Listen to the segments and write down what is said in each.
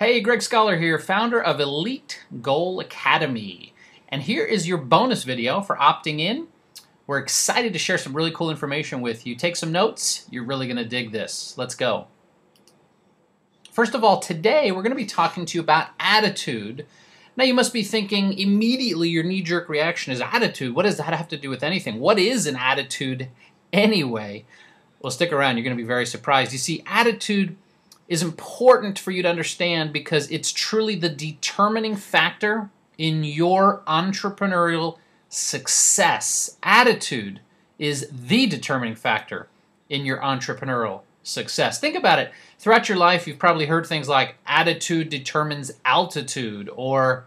Hey, Greg Skollar here, founder of Elite Goal Academy. And here is your bonus video for opting in. We're excited to share some really cool information with you. Take some notes. You're really going to dig this. Let's go. First of all, today we're going to be talking to you about attitude. Now you must be thinking immediately, your knee-jerk reaction is attitude. What does that have to do with anything? What is an attitude anyway? Well, stick around. You're going to be very surprised. You see, attitude is important for you to understand because it's truly the determining factor in your entrepreneurial success. Attitude is the determining factor in your entrepreneurial success. Think about it. Throughout your life, you've probably heard things like attitude determines altitude, or,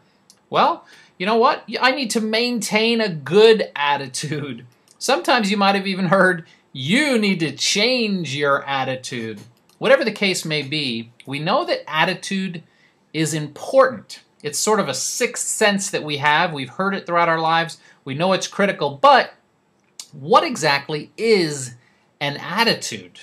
well, you know what? I need to maintain a good attitude. Sometimes you might have even heard you need to change your attitude. Whatever the case may be, we know that attitude is important. It's sort of a sixth sense that we have. We've heard it throughout our lives. We know it's critical. But what exactly is an attitude?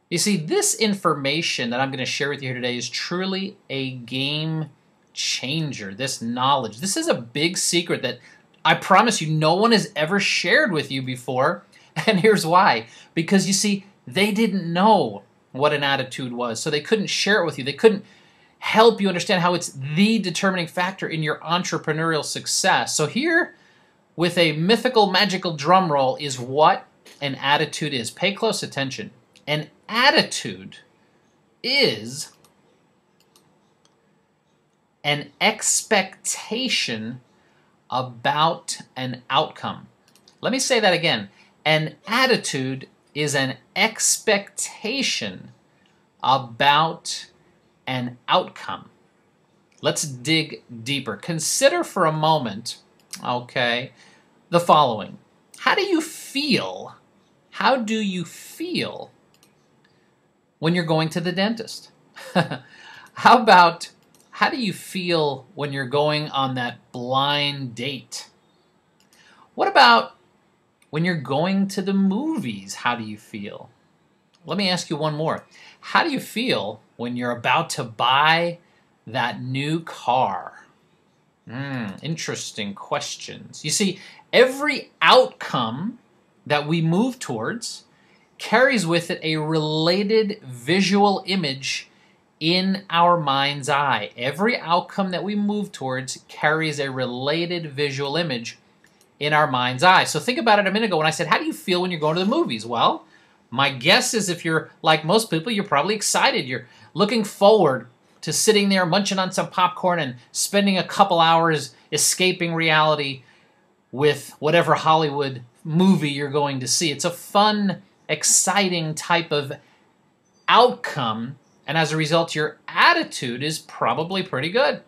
You see, this information that I'm going to share with you here today is truly a game changer. This knowledge. This is a big secret that I promise you no one has ever shared with you before. And here's why. Because you see, they didn't know what an attitude was, so they couldn't share it with you. They couldn't help you understand how it's the determining factor in your entrepreneurial success. So here, with a mythical, magical drum roll, is what an attitude is. Pay close attention. An attitude is an expectation about an outcome. Let me say that again. An attitude is an expectation about an outcome. Let's dig deeper. Consider for a moment, okay, the following. How do you feel? How do you feel when you're going to the dentist? How do you feel when you're going on that blind date? What about when you're going to the movies? How do you feel? Let me ask you one more. How do you feel when you're about to buy that new car? Interesting questions. You see, every outcome that we move towards carries with it a related visual image in our mind's eye. Every outcome that we move towards carries a related visual image in our mind's eye. So think about it a minute ago when I said, how do you feel when you're going to the movies? Well, my guess is if you're like most people, you're probably excited. You're looking forward to sitting there munching on some popcorn and spending a couple hours escaping reality with whatever Hollywood movie you're going to see. It's a fun, exciting type of outcome, and as a result, your attitude is probably pretty good.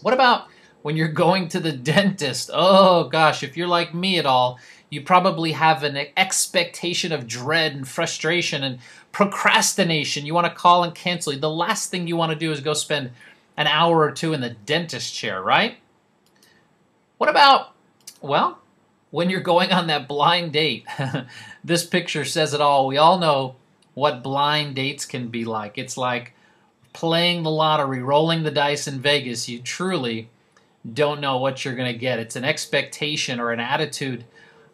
What about when you're going to the dentist? Oh gosh, if you're like me at all, you probably have an expectation of dread and frustration and procrastination. You want to call and cancel. The last thing you want to do is go spend an hour or two in the dentist chair, right? What about, well, when you're going on that blind date? This picture says it all. We all know what blind dates can be like. It's like playing the lottery, rolling the dice in Vegas. You truly don't know what you're going to get. It's an expectation or an attitude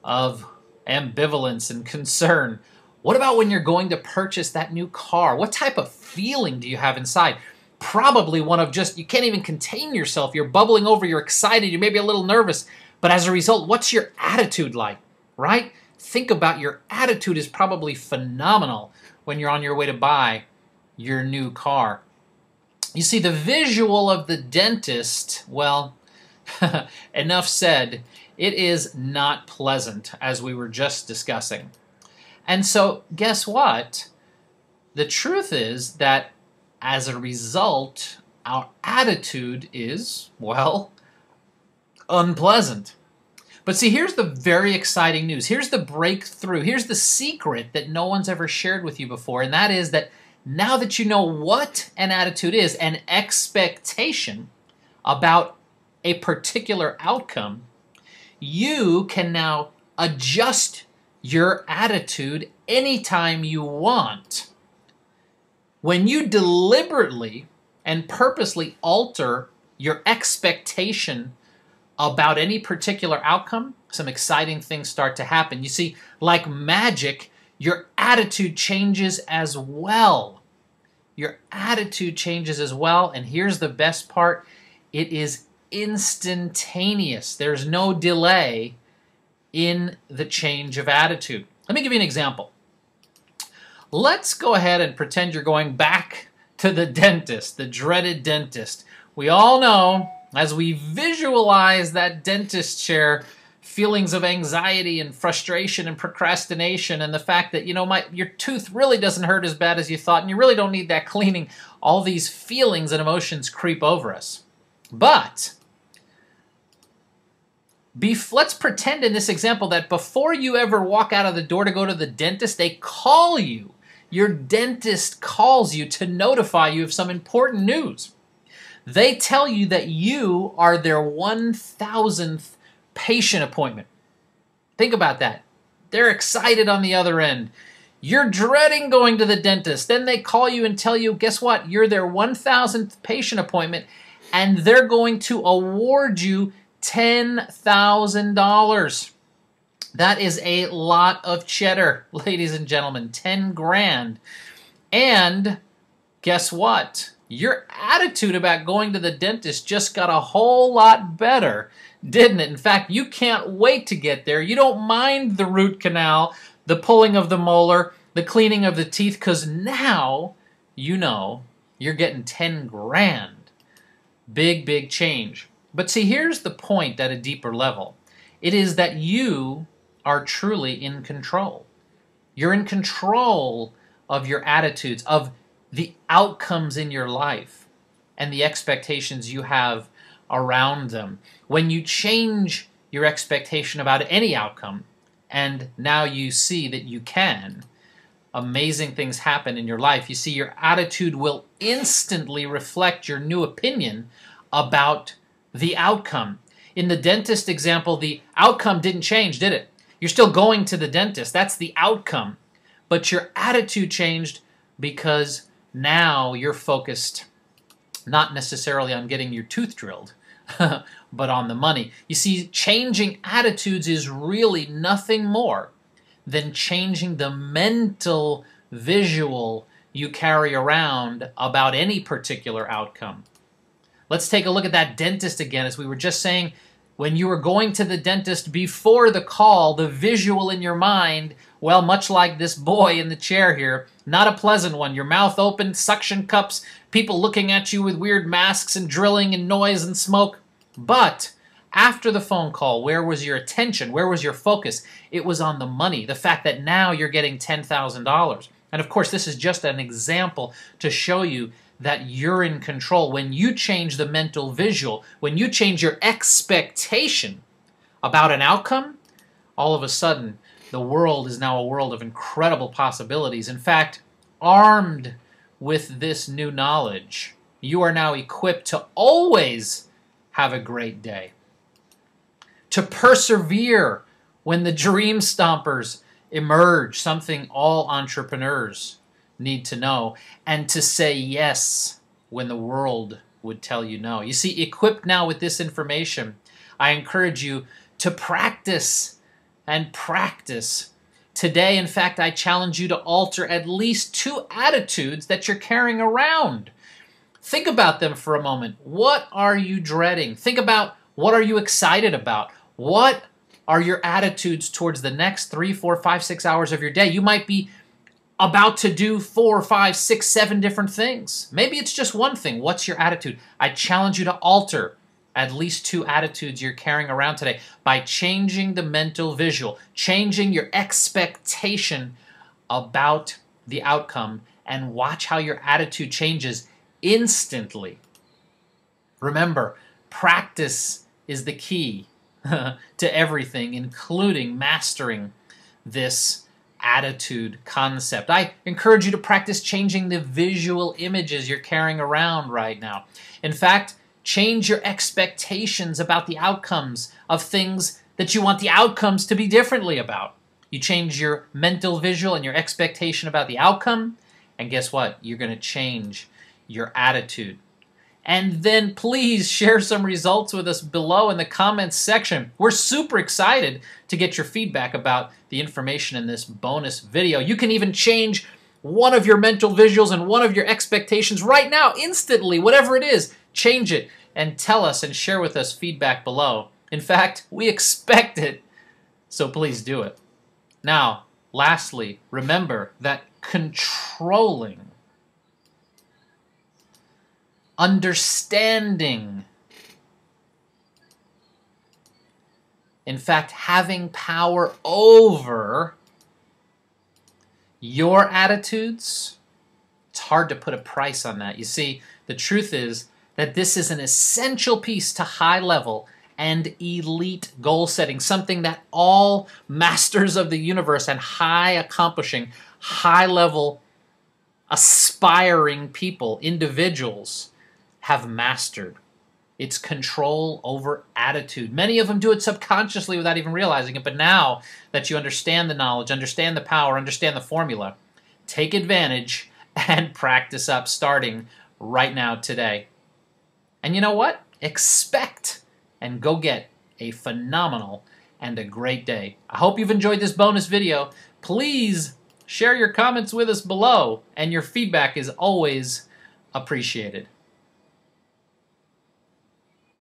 of ambivalence and concern. What about when you're going to purchase that new car? What type of feeling do you have inside? Probably one of just, you can't even contain yourself. You're bubbling over, you're excited, you may be a little nervous, but as a result, what's your attitude like, right? Think about your attitude is probably phenomenal when you're on your way to buy your new car. You see, the visual of the dentist, well, enough said. It is not pleasant, as we were just discussing. And so, guess what? The truth is that as a result, our attitude is, well, unpleasant. But see, here's the very exciting news. Here's the breakthrough. Here's the secret that no one's ever shared with you before, and that is that now that you know what an attitude is, an expectation about a particular outcome, you can now adjust your attitude anytime you want. When you deliberately and purposely alter your expectation about any particular outcome, some exciting things start to happen. You see, like magic, your attitude changes as well. Your attitude changes as well, and here's the best part. It is instantaneous. There's no delay in the change of attitude. Let me give you an example. Let's go ahead and pretend you're going back to the dentist, the dreaded dentist. We all know, as we visualize that dentist chair, feelings of anxiety and frustration and procrastination and the fact that, your tooth really doesn't hurt as bad as you thought and you really don't need that cleaning. All these feelings and emotions creep over us. But let's pretend in this example that before you ever walk out of the door to go to the dentist, they call you. Your dentist calls you to notify you of some important news. They tell you that you are their 1,000th patient appointment. Think about that. They're excited on the other end. You're dreading going to the dentist. Then they call you and tell you, guess what? You're their 1,000th patient appointment, and they're going to award you $10,000. That is a lot of cheddar, ladies and gentlemen, 10 grand. And guess what? Your attitude about going to the dentist just got a whole lot better, didn't it? In fact, you can't wait to get there. You don't mind the root canal, the pulling of the molar, the cleaning of the teeth, because now you know you're getting 10 grand. Big, big change. But see, here's the point at a deeper level. It is that you are truly in control. You're in control of your attitudes, of the outcomes in your life, and the expectations you have around them. When you change your expectation about any outcome, and now you see that you can, amazing things happen in your life. You see, your attitude will instantly reflect your new opinion about the outcome. In the dentist example, the outcome didn't change, did it? You're still going to the dentist. That's the outcome. But your attitude changed because now you're focused not necessarily on getting your tooth drilled, but on the money. You see, changing attitudes is really nothing more than changing the mental visual you carry around about any particular outcome. Let's take a look at that dentist again. As we were just saying, when you were going to the dentist before the call, the visual in your mind, well, much like this boy in the chair here, not a pleasant one. Your mouth open, suction cups, people looking at you with weird masks and drilling and noise and smoke. But after the phone call, where was your attention? Where was your focus? It was on the money, the fact that now you're getting $10,000. And of course, this is just an example to show you that you're in control. When you change the mental visual, when you change your expectation about an outcome, all of a sudden, the world is now a world of incredible possibilities. In fact, armed with this new knowledge, you are now equipped to always have a great day, to persevere when the dream stompers emerge, something all entrepreneurs need to know, and to say yes when the world would tell you no. You see, equipped now with this information, I encourage you to practice and practice. Today, in fact, I challenge you to alter at least 2 attitudes that you're carrying around. Think about them for a moment. What are you dreading? Think about what are you excited about? What are your attitudes towards the next 3, 4, 5, 6 hours of your day? You might be about to do 4, 5, 6, 7 different things. Maybe it's just one thing. What's your attitude? I challenge you to alter at least 2 attitudes you're carrying around today by changing the mental visual, changing your expectation about the outcome, and watch how your attitude changes instantly. Remember, practice is the key to everything, including mastering this attitude concept. I encourage you to practice changing the visual images you're carrying around right now. In fact, change your expectations about the outcomes of things that you want the outcomes to be differently about. You change your mental visual and your expectation about the outcome, and guess what? You're going to change your attitude. And then please share some results with us below in the comments section. We're super excited to get your feedback about the information in this bonus video. You can even change one of your mental visuals and one of your expectations right now, instantly, whatever it is. Change it and tell us and share with us feedback below. In fact, we expect it, so please do it. Now, lastly, remember that controlling, understanding, in fact, having power over your attitudes, it's hard to put a price on that. You see, the truth is that this is an essential piece to high-level and elite goal setting, something that all masters of the universe and high-accomplishing, high-level, aspiring people, individuals, have mastered. It's control over attitude. Many of them do it subconsciously without even realizing it, but now that you understand the knowledge, understand the power, understand the formula, take advantage and practice up starting right now today. And you know what? Expect and go get a phenomenal and a great day. I hope you've enjoyed this bonus video. Please share your comments with us below, and your feedback is always appreciated.